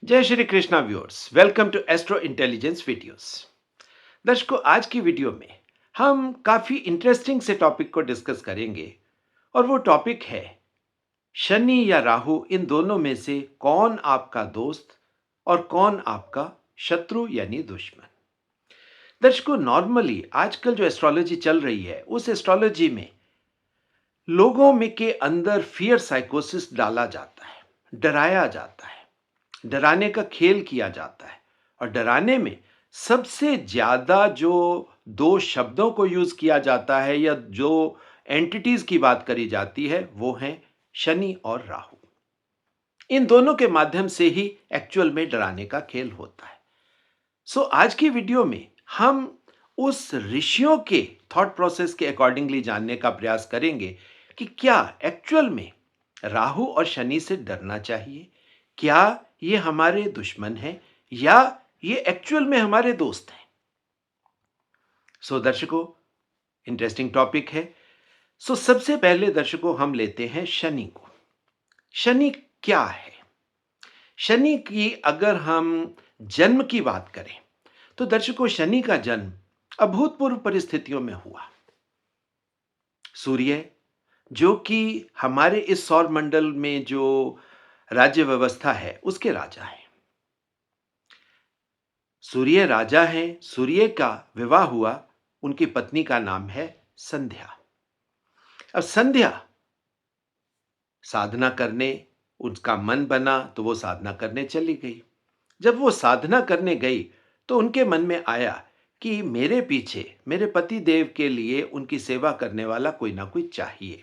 जय Shri Krishna viewers, welcome to astro intelligence videos. दर्शकों, आज की वीडियो में हम काफी इंटरेस्टिंग से टॉपिक को डिस्कस करेंगे और वो टॉपिक है शनि या राहु, इन दोनों में से कौन आपका दोस्त और कौन आपका शत्रु यानी दुश्मन। दर्शकों, नॉर्मली आजकल जो एस्ट्रोलॉजी चल रही है उस एस्ट्रोलॉजी में लोगों में के अंदर फियर साइकोसिस डाला जाता है, डराया जाता है, डराने का खेल किया जाता है। और डराने में सबसे ज्यादा जो दो शब्दों को यूज किया जाता है या जो एंटिटीज की बात करी जाती है वो है शनि और राहु। इन दोनों के माध्यम से ही एक्चुअल में डराने का खेल होता है। आज की वीडियो में हम उस ऋषियों के थॉट प्रोसेस के अकॉर्डिंगली जानने का प्रयास करेंगे कि क्या एक्चुअल में राहु और शनि से डरना चाहिए, क्या ये हमारे दुश्मन हैं या ये एक्चुअल में हमारे दोस्त हैं। दर्शकों, इंटरेस्टिंग टॉपिक है। सबसे पहले दर्शकों हम लेते हैं शनि को। शनि क्या है? शनि की अगर हम जन्म की बात करें तो दर्शकों, शनि का जन्म अभूतपूर्व परिस्थितियों में हुआ। सूर्य जो कि हमारे इस सौर मंडल में जो राज्य व्यवस्था है उसके राजा हैं। सूर्य राजा हैं। सूर्य का विवाह हुआ, उनकी पत्नी का नाम है संध्या। अब संध्या साधना करने, उसका मन बना तो वो साधना करने चली गई। जब वो साधना करने गई तो उनके मन में आया कि मेरे पीछे मेरे पति देव के लिए उनकी सेवा करने वाला कोई ना कोई चाहिए।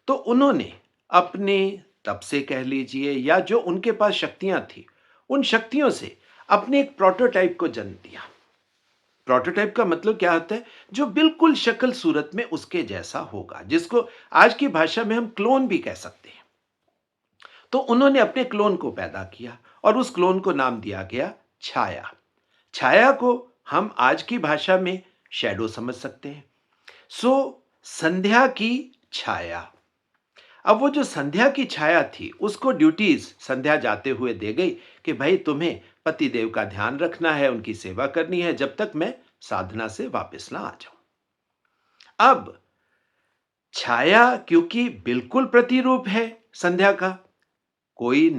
तो उन्होंने अपने तप से कह लीजिए या जो उनके पास शक्तियां थी उन शक्तियों से अपने एक प्रोटोटाइप को जन्म दिया। प्रोटोटाइप का मतलब क्या होता है? जो बिल्कुल शक्ल सूरत में उसके जैसा होगा, जिसको आज की भाषा में हम क्लोन भी कह सकते हैं। तो उन्होंने अपने क्लोन को पैदा किया और उस क्लोन को नाम दिया गया छाया। छाया को हम आज की भाषा में शैडो समझ सकते हैं। संध्या की छाया। अब वो जो संध्या की छाया थी उसको ड्यूटीज संध्या जाते हुए दे गई कि भाई तुम्हें पति देव का ध्यान रखना है, उनकी सेवा करनी है जब तक मैं साधना से वापस ना आ जाऊं। अब छाया क्योंकि बिल्कुल प्रतिरूप है संध्या का, कोई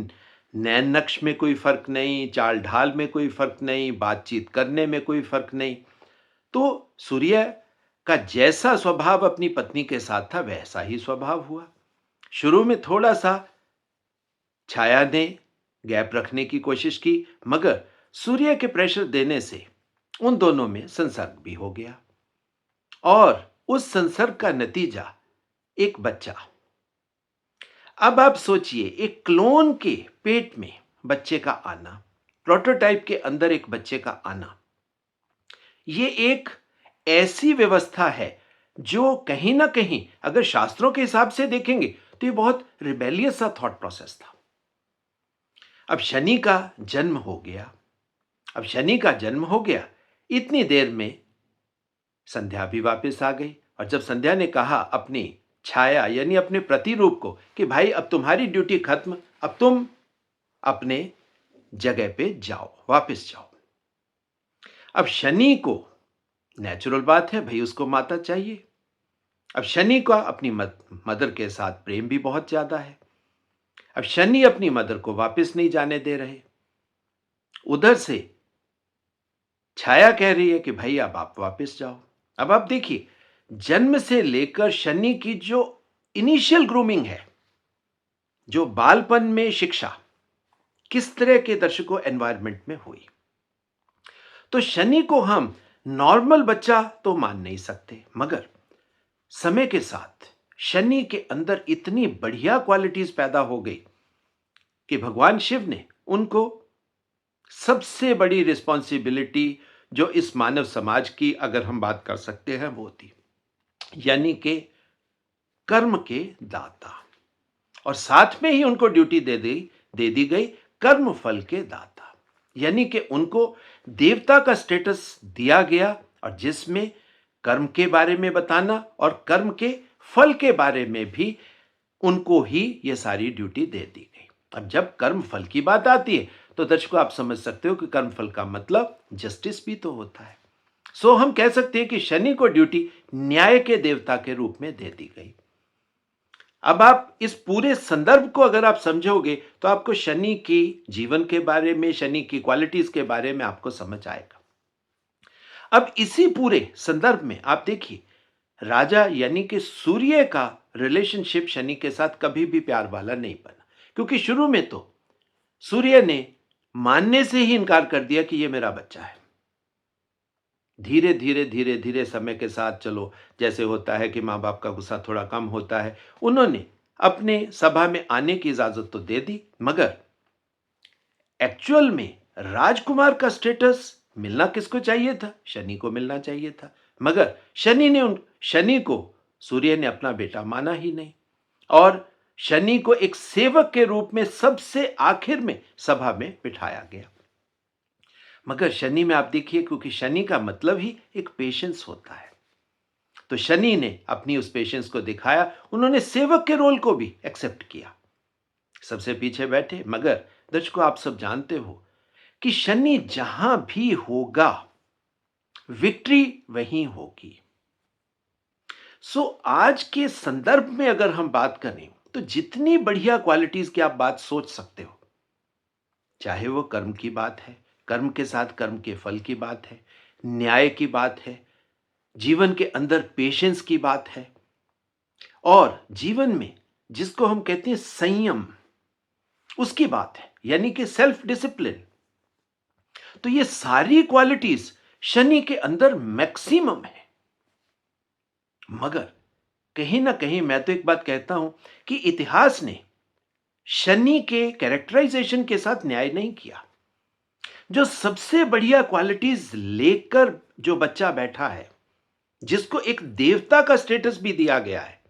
नैन नक्श में कोई फर्क नहीं, चाल ढाल में कोई फर्क नहीं, बातचीत करने में कोई फर्क नहीं, तो सूर्य का जैसा स्वभाव अपनी पत्नी के साथ था वैसा ही स्वभाव हुआ। शुरू में थोड़ा सा छाया ने गैप रखने की कोशिश की, मगर सूर्य के प्रेशर देने से उन दोनों में संसर्ग भी हो गया और उस संसर्ग का नतीजा एक बच्चा। अब आप सोचिए, एक क्लोन के पेट में बच्चे का आना, प्रोटोटाइप के अंदर एक बच्चे का आना, ये एक ऐसी व्यवस्था है जो कहीं ना कहीं अगर शास्त्रों के हिसाब से देखेंगे तो ये बहुत रिबेलियस सा थॉट प्रोसेस था। अब शनि का जन्म हो गया। अब शनि का जन्म हो गया, इतनी देर में संध्या भी वापस आ गई और जब संध्या ने कहा अपनी छाया यानी अपने प्रतिरूप को कि भाई अब तुम्हारी ड्यूटी खत्म, अब तुम अपने जगह पे जाओ, वापस जाओ। अब शनि को नेचुरल बात है भाई, उसको माता चाहिए। अब शनि का अपनी मदर के साथ प्रेम भी बहुत ज्यादा है। अब शनि अपनी मदर को वापस नहीं जाने दे रहे। उधर से छाया कह रही है कि भाई अब आप वापस जाओ। अब आप देखिए, जन्म से लेकर शनि की जो इनिशियल ग्रूमिंग है, जो बालपन में शिक्षा किस तरह के दर्शकों एनवायरनमेंट में हुई, तो शनि को हम नॉर्मल बच्चा तो मान नहीं सकते, मगर समय के साथ शनि के अंदर इतनी बढ़िया क्वालिटीज पैदा हो गई कि भगवान शिव ने उनको सबसे बड़ी रिस्पॉन्सिबिलिटी जो इस मानव समाज की अगर हम बात कर सकते हैं वो थी, यानी कि कर्म के दाता। और साथ में ही उनको ड्यूटी दे दी गई कर्म फल के दाता, यानी कि उनको देवता का स्टेटस दिया गया और जिसमें कर्म के बारे में बताना और कर्म के फल के बारे में भी उनको ही यह सारी ड्यूटी दे दी गई। अब जब कर्म फल की बात आती है तो दर्शकों आप समझ सकते हो कि कर्मफल का मतलब जस्टिस भी तो होता है। सो हम कह सकते हैं कि शनि को ड्यूटी न्याय के देवता के रूप में दे दी गई। अब आप इस पूरे संदर्भ को अगर आप समझोगे तो आपको शनि की जीवन के बारे में, शनि की क्वालिटीज के बारे में आपको समझ आएगा। अब इसी पूरे संदर्भ में आप देखिए, राजा यानी कि सूर्य का रिलेशनशिप शनि के साथ कभी भी प्यार वाला नहीं बना, क्योंकि शुरू में तो सूर्य ने मानने से ही इनकार कर दिया कि यह मेरा बच्चा है। धीरे धीरे धीरे धीरे समय के साथ, चलो जैसे होता है कि माँ बाप का गुस्सा थोड़ा कम होता है, उन्होंने अपने सभा में आने की इजाजत तो दे दी, मगर एक्चुअल में राजकुमार का स्टेटस मिलना किसको चाहिए था? शनि को मिलना चाहिए था। मगर शनि को सूर्य ने अपना बेटा माना ही नहीं, और शनि को एक सेवक के रूप में सबसे आखिर में सभा में बिठाया गया। मगर शनि में आप देखिए, क्योंकि शनि का मतलब ही एक पेशेंस होता है, तो शनि ने अपनी उस पेशेंस को दिखाया। उन्होंने सेवक के रोल को भी एक्सेप्ट किया, सबसे पीछे बैठे। मगर दर्शकों आप सब जानते हो कि शनि जहां भी होगा विक्ट्री वहीं होगी। सो आज के संदर्भ में अगर हम बात करें तो जितनी बढ़िया क्वालिटीज की आप बात सोच सकते हो, चाहे वो कर्म की बात है, कर्म के साथ कर्म के फल की बात है, न्याय की बात है, जीवन के अंदर पेशेंस की बात है, और जीवन में जिसको हम कहते हैं संयम, उसकी बात है, यानी कि सेल्फ डिसिप्लिन। तो ये सारी क्वालिटीज शनि के अंदर मैक्सिमम है। मगर कहीं ना कहीं मैं तो एक बात कहता हूं कि इतिहास ने शनि के कैरेक्टराइजेशन के साथ न्याय नहीं किया। जो सबसे बढ़िया क्वालिटीज लेकर जो बच्चा बैठा है, जिसको एक देवता का स्टेटस भी दिया गया है,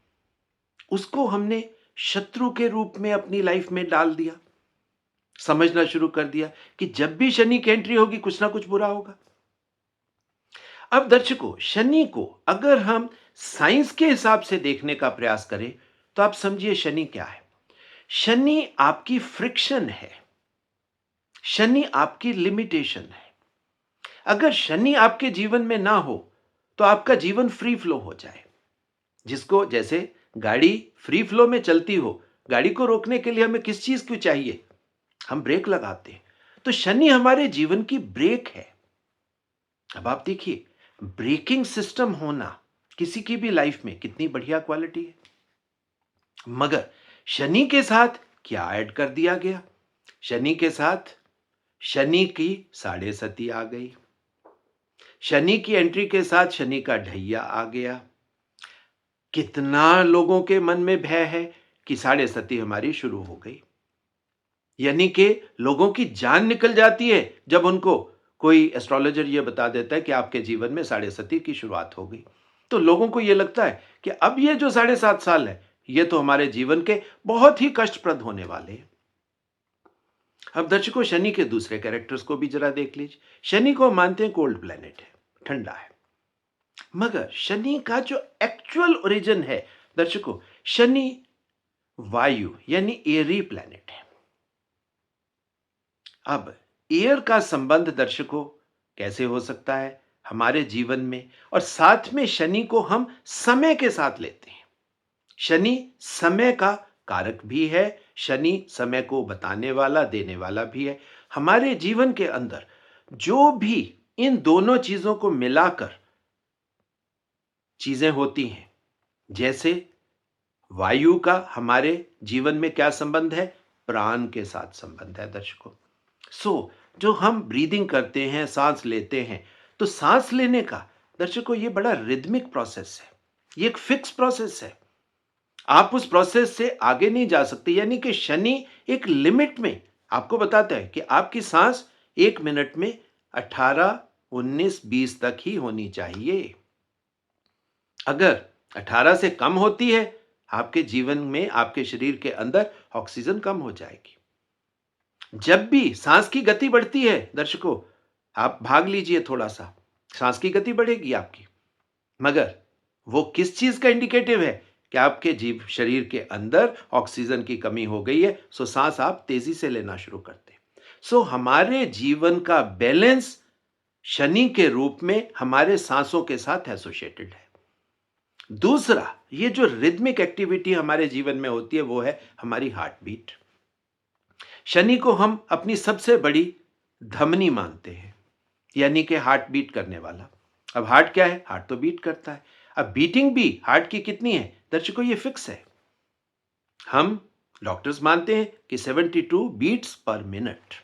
उसको हमने शत्रु के रूप में अपनी लाइफ में डाल दिया, समझना शुरू कर दिया कि जब भी शनि की एंट्री होगी कुछ ना कुछ बुरा होगा। अब दर्शकों, शनि को अगर हम साइंस के हिसाब से देखने का प्रयास करें तो आप समझिए शनि क्या है। शनि आपकी फ्रिक्शन है, शनि आपकी लिमिटेशन है। अगर शनि आपके जीवन में ना हो तो आपका जीवन फ्री फ्लो हो जाए। जिसको जैसे गाड़ी फ्री फ्लो में चलती हो, गाड़ी को रोकने के लिए हमें किस चीज की चाहिए? हम ब्रेक लगाते हैं। तो शनि हमारे जीवन की ब्रेक है। अब आप देखिए, ब्रेकिंग सिस्टम होना किसी की भी लाइफ में कितनी बढ़िया क्वालिटी है। मगर शनि के साथ क्या ऐड कर दिया गया? शनि के साथ शनि की साढ़े सती आ गई। शनि की एंट्री के साथ शनि का ढैया आ गया। कितना लोगों के मन में भय है कि साढ़े सती हमारी शुरू हो गई, यानी कि लोगों की जान निकल जाती है जब उनको कोई एस्ट्रोलॉजर ये बता देता है कि आपके जीवन में साढ़े सती की शुरुआत हो गई। तो लोगों को ये लगता है कि अब ये जो 7.5 साल है ये तो हमारे जीवन के बहुत ही कष्टप्रद होने वाले हैं। अब दर्शकों, शनि के दूसरे कैरेक्टर्स को भी जरा देख लीजिए। शनि को मानते हैं कोल्ड प्लैनेट है, ठंडा है। मगर शनि का जो एक्चुअल ओरिजिन है दर्शकों, शनि वायु यानी एरी प्लैनेट है। अब एयर का संबंध दर्शकों कैसे हो सकता है हमारे जीवन में? और साथ में शनि को हम समय के साथ लेते हैं। शनि समय का कारक भी है, शनि समय को बताने वाला, देने वाला भी है। हमारे जीवन के अंदर जो भी इन दोनों चीजों को मिलाकर चीजें होती हैं, जैसे वायु का हमारे जीवन में क्या संबंध है? प्राण के साथ संबंध है दर्शकों। सो जो हम ब्रीदिंग करते हैं, सांस लेते हैं, तो सांस लेने का दर्शकों ये बड़ा रिदमिक प्रोसेस है, ये एक फिक्स प्रोसेस है। आप उस प्रोसेस से आगे नहीं जा सकते। यानी कि शनि एक लिमिट में आपको बताता है कि आपकी सांस 1 मिनट में 18, 19, 20 तक ही होनी चाहिए। अगर 18 से कम होती है, आपके जीवन में, आपके शरीर के अंदर ऑक्सीजन कम हो जाएगी। जब भी सांस की गति बढ़ती है दर्शकों, आप भाग लीजिए थोड़ा सा, सांस की गति बढ़ेगी आपकी। मगर वो किस चीज का इंडिकेटिव है? कि आपके जीव शरीर के अंदर ऑक्सीजन की कमी हो गई है, सो सांस आप तेजी से लेना शुरू करते हैं। सो हमारे जीवन का बैलेंस शनि के रूप में हमारे सांसों के साथ एसोसिएटेड है। दूसरा, ये जो रिदमिक एक्टिविटी हमारे जीवन में होती है वो है हमारी हार्ट बीट। शनि को हम अपनी सबसे बड़ी धमनी मानते हैं, यानी कि हार्ट बीट करने वाला। अब हार्ट क्या है? हार्ट तो बीट करता है। अब बीटिंग भी हार्ट की कितनी है दर्शकों? ये फिक्स है। हम डॉक्टर्स मानते हैं कि 72 बीट्स पर मिनट।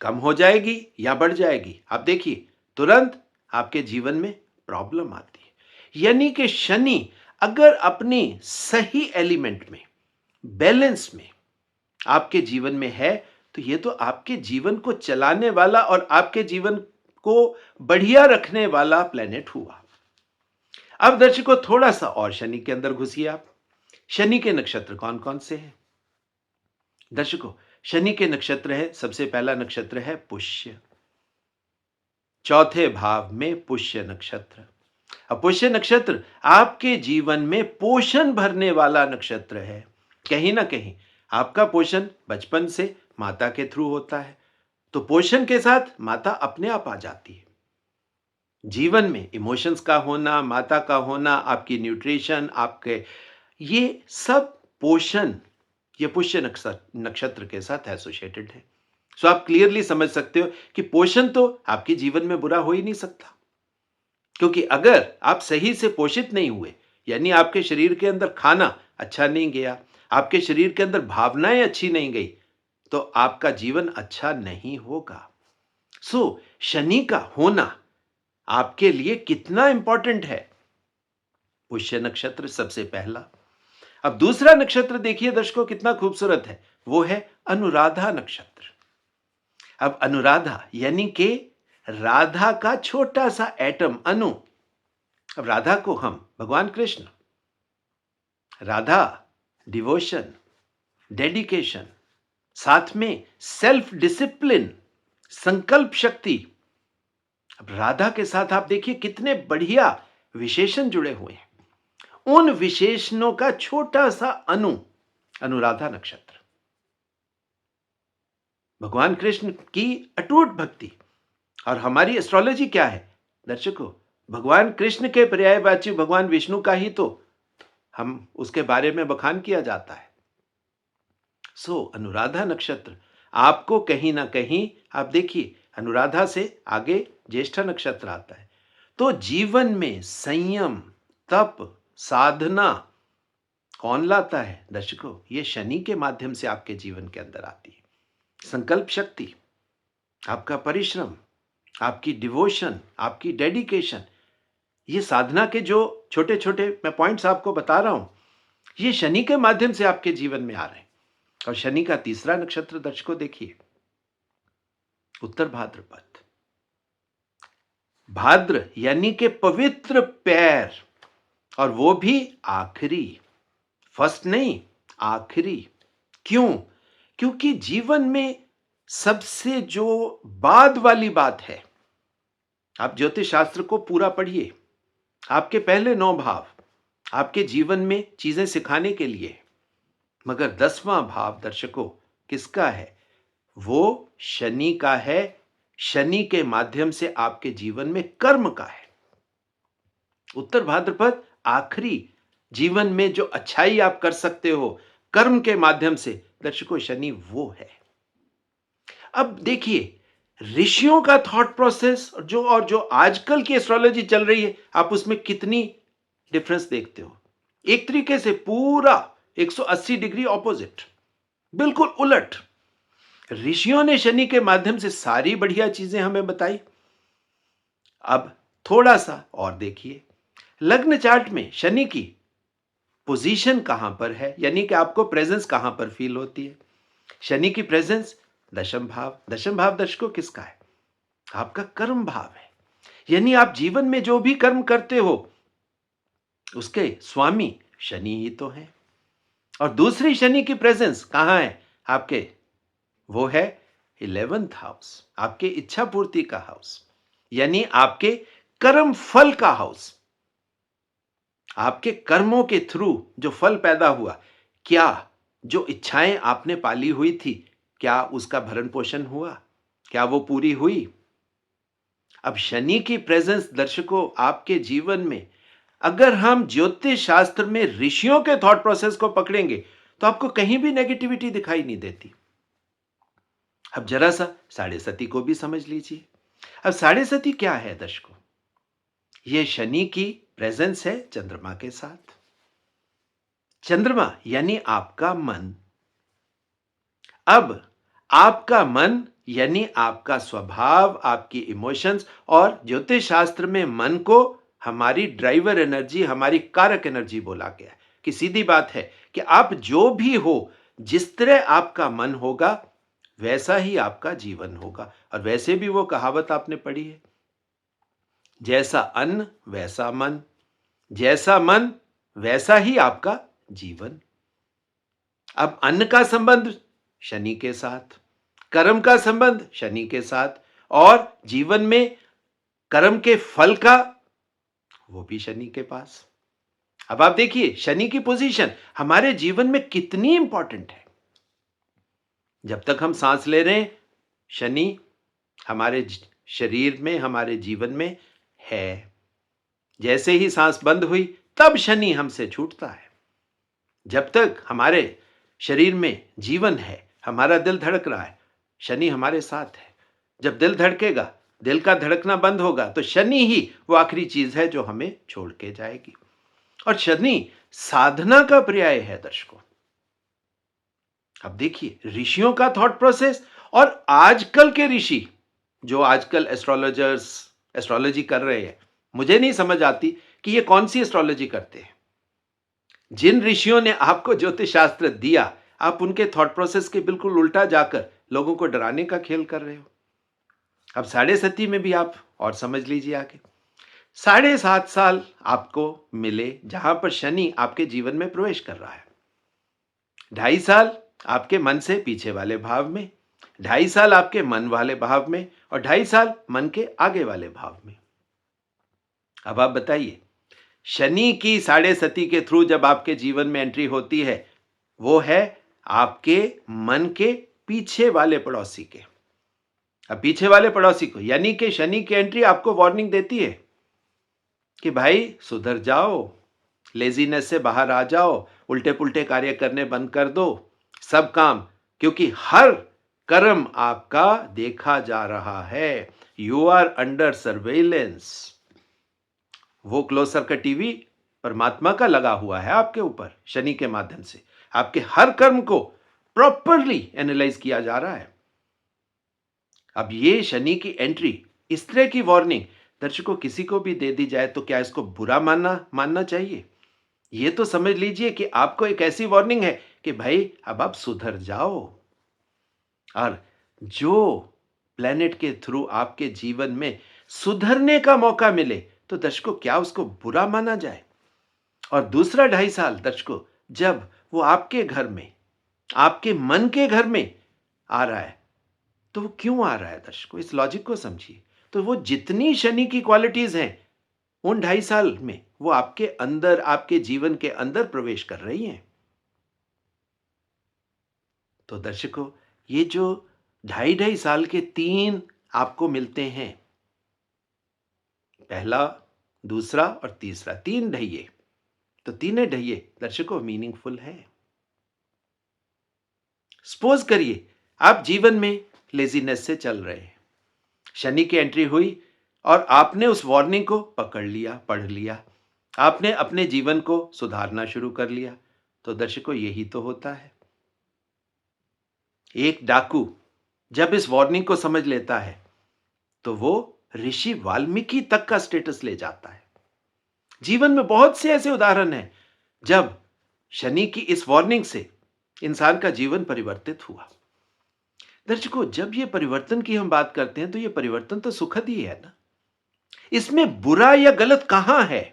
कम हो जाएगी या बढ़ जाएगी, आप देखिए तुरंत आपके जीवन में प्रॉब्लम आती है। यानी कि शनि अगर अपनी सही एलिमेंट में, बैलेंस में आपके जीवन में है, तो ये तो आपके जीवन को चलाने वाला और आपके जीवन को बढ़िया रखने वाला प्लेनेट हुआ। अब दर्शकों थोड़ा सा और शनि के अंदर घुसिए आप। शनि के नक्षत्र कौन कौन से हैं? दर्शकों, शनि के नक्षत्र है, सबसे पहला नक्षत्र है पुष्य। चौथे भाव में पुष्य नक्षत्र। अब पुष्य नक्षत्र आपके जीवन में पोषण भरने वाला नक्षत्र है। कहीं ना कहीं आपका पोषण बचपन से माता के थ्रू होता है, तो पोषण के साथ माता अपने आप आ जाती है। जीवन में इमोशंस का होना, माता का होना, आपकी न्यूट्रिशन, आपके ये सब पोषण ये पुष्य नक्षत्र के साथ एसोसिएटेड है। सो आप क्लियरली समझ सकते हो कि पोषण तो आपके जीवन में बुरा हो ही नहीं सकता, क्योंकि अगर आप सही से पोषित नहीं हुए, यानी आपके शरीर के अंदर खाना अच्छा नहीं गया, आपके शरीर के अंदर भावनाएं अच्छी नहीं गई, तो आपका जीवन अच्छा नहीं होगा। सो शनि का होना आपके लिए कितना इंपॉर्टेंट है? पुष्य नक्षत्र सबसे पहला। अब दूसरा नक्षत्र देखिए दर्शकों कितना खूबसूरत है, वो है अनुराधा नक्षत्र। अब अनुराधा यानी कि राधा का छोटा सा एटम अणु। अब राधा को हम भगवान कृष्ण, राधा डिवोशन, डेडिकेशन, साथ में सेल्फ डिसिप्लिन, संकल्प शक्ति। अब राधा के साथ आप देखिए कितने बढ़िया विशेषण जुड़े हुए हैं। उन विशेषणों का छोटा सा अणु अनुराधा नक्षत्र। भगवान कृष्ण की अटूट भक्ति। और हमारी एस्ट्रोलॉजी क्या है दर्शकों? भगवान कृष्ण के पर्यायवाची भगवान विष्णु का ही तो हम उसके बारे में बखान किया जाता है। सो अनुराधा नक्षत्र आपको कहीं ना कहीं, आप देखिए अनुराधा से आगे ज्येष्ठा नक्षत्र आता है, तो जीवन में संयम, तप, साधना कौन लाता है दर्शकों? ये शनि के माध्यम से आपके जीवन के अंदर आती है। संकल्प शक्ति, आपका परिश्रम, आपकी डिवोशन, आपकी डेडिकेशन, ये साधना के जो छोटे छोटे मैं पॉइंट्स आपको बता रहा हूं, ये शनि के माध्यम से आपके जीवन में आ रहे हैं। और शनि का तीसरा नक्षत्र दर्शकों देखिए, उत्तर भाद्रपद। भाद्र यानी कि पवित्र पैर, और वो भी आखिरी, फर्स्ट नहीं, आखिरी। क्यों? क्योंकि जीवन में सबसे जो बाद वाली बात है, आप ज्योतिष शास्त्र को पूरा पढ़िए, आपके पहले 9 भाव आपके जीवन में चीजें सिखाने के लिए, मगर 10वां भाव दर्शकों किसका है? वो शनि का है। शनि के माध्यम से आपके जीवन में कर्म का है। उत्तर भाद्रपद आखिरी, जीवन में जो अच्छाई आप कर सकते हो कर्म के माध्यम से दर्शकों, शनि वो है। अब देखिए ऋषियों का थॉट प्रोसेस और जो आजकल की एस्ट्रोलॉजी चल रही है, आप उसमें कितनी डिफरेंस देखते हो। एक तरीके से पूरा 180 डिग्री ऑपोजिट, बिल्कुल उलट। ऋषियों ने शनि के माध्यम से सारी बढ़िया चीजें हमें बताई। अब थोड़ा सा और देखिए, लग्न चार्ट में शनि की पोजीशन कहां पर है, यानी कि आपको प्रेजेंस कहां पर फील होती है। शनि की प्रेजेंस दशम भाव। दशम भाव दर्शकों किसका है? आपका कर्म भाव है। यानी आप जीवन में जो भी कर्म करते हो उसके स्वामी शनि ही तो है। और दूसरी शनि की प्रेजेंस कहां है आपके? वो है 11th हाउस, आपके इच्छा पूर्ति का हाउस, यानी आपके कर्म फल का हाउस। आपके कर्मों के थ्रू जो फल पैदा हुआ, क्या जो इच्छाएं आपने पाली हुई थी, क्या उसका भरण पोषण हुआ? क्या वो पूरी हुई? अब शनि की प्रेजेंस दर्शकों आपके जीवन में, अगर हम ज्योतिष शास्त्र में ऋषियों के थॉट प्रोसेस को पकड़ेंगे तो आपको कहीं भी नेगेटिविटी दिखाई नहीं देती। अब जरा सा साढ़े सती को भी समझ लीजिए। अब साढ़े सती क्या है दर्शकों? ये शनि की प्रेजेंस है चंद्रमा के साथ। चंद्रमा यानी आपका मन। अब आपका मन यानी आपका स्वभाव, आपकी इमोशंस, और ज्योतिष शास्त्र में मन को हमारी ड्राइवर एनर्जी, हमारी कारक एनर्जी बोला गया है। कि सीधी बात है कि आप जो भी हो, जिस तरह आपका मन होगा वैसा ही आपका जीवन होगा। और वैसे भी वो कहावत आपने पढ़ी है, जैसा अन्न वैसा मन, जैसा मन वैसा ही आपका जीवन। अब अन्न का संबंध शनि के साथ, कर्म का संबंध शनि के साथ, और जीवन में कर्म के फल का वो भी शनि के पास। अब आप देखिए शनि की पोजीशन हमारे जीवन में कितनी इंपॉर्टेंट है। जब तक हम सांस ले रहे हैं शनि हमारे शरीर में, हमारे जीवन में है। जैसे ही सांस बंद हुई तब शनि हमसे छूटता है। जब तक हमारे शरीर में जीवन है, हमारा दिल धड़क रहा है, शनि हमारे साथ है। जब दिल धड़केगा, दिल का धड़कना बंद होगा तो शनि ही वो आखिरी चीज है जो हमें छोड़ के जाएगी। और शनि साधना का पर्याय है दर्शकों। अब देखिए ऋषियों का थॉट प्रोसेस और आजकल के ऋषि, जो आजकल एस्ट्रोलॉजर्स एस्ट्रोलॉजी कर रहे हैं, मुझे नहीं समझ आती कि ये कौन सी एस्ट्रोलॉजी करते हैं। जिन ऋषियों ने आपको ज्योतिष शास्त्र दिया, आप उनके थॉट प्रोसेस के बिल्कुल उल्टा जाकर लोगों को डराने का खेल कर रहे हो। अब साढ़े सती में भी आप और समझ लीजिए आगे। 7.5 साल आपको मिले जहां पर शनि आपके जीवन में प्रवेश कर रहा है। 2.5 साल आपके मन से पीछे वाले भाव में, 2.5 साल आपके मन वाले भाव में, और 2.5 साल मन के आगे वाले भाव में। अब आप बताइए शनि की साढ़े सती के थ्रू जब आपके जीवन में एंट्री होती है, वो है आपके मन के पीछे वाले पड़ोसी के। अब पीछे वाले पड़ोसी को यानी कि शनि की एंट्री आपको वार्निंग देती है कि भाई सुधर जाओ, लेजीनेस से बाहर आ जाओ, उल्टे पुल्टे कार्य करने बंद कर दो सब काम, क्योंकि हर कर्म आपका देखा जा रहा है। You are under surveillance. वो क्लोजर का टीवी परमात्मा का लगा हुआ है आपके ऊपर शनि के माध्यम से। आपके हर कर्म को प्रॉपरली एनालाइज किया जा रहा है। अब ये शनि की एंट्री, इस तरह की वार्निंग दर्शकों किसी को भी दे दी जाए तो क्या इसको बुरा मानना चाहिए? ये तो समझ लीजिए कि आपको एक ऐसी वार्निंग है कि भाई अब आप सुधर जाओ। और जो प्लेनेट के थ्रू आपके जीवन में सुधरने का मौका मिले तो दर्शकों क्या उसको बुरा माना जाए? और दूसरा 2.5 साल दर्शकों जब वो आपके घर में, आपके मन के घर में आ रहा है, तो वो क्यों आ रहा है दर्शकों? इस लॉजिक को समझिए। तो वो जितनी शनि की क्वालिटीज हैं उन 2.5 साल में वो आपके अंदर, आपके जीवन के अंदर प्रवेश कर रही हैं। तो दर्शकों ये जो 2.5 साल के 3 आपको मिलते हैं, पहला, दूसरा और तीसरा, 3 ढैये, तो तीनों ढैये दर्शकों मीनिंगफुल है। सपोज करिए आप जीवन में लेजीनेस से चल रहे हैं, शनि की एंट्री हुई और आपने उस वार्निंग को पकड़ लिया, पढ़ लिया, आपने अपने जीवन को सुधारना शुरू कर लिया। तो दर्शकों यही तो होता है। एक डाकू जब इस वार्निंग को समझ लेता है तो वो ऋषि वाल्मीकि तक का स्टेटस ले जाता है। जीवन में बहुत से ऐसे उदाहरण हैं जब शनि की इस वार्निंग से इंसान का जीवन परिवर्तित हुआ। दर्शकों जब ये परिवर्तन की हम बात करते हैं तो ये परिवर्तन तो सुखद ही है ना, इसमें बुरा या गलत कहां है?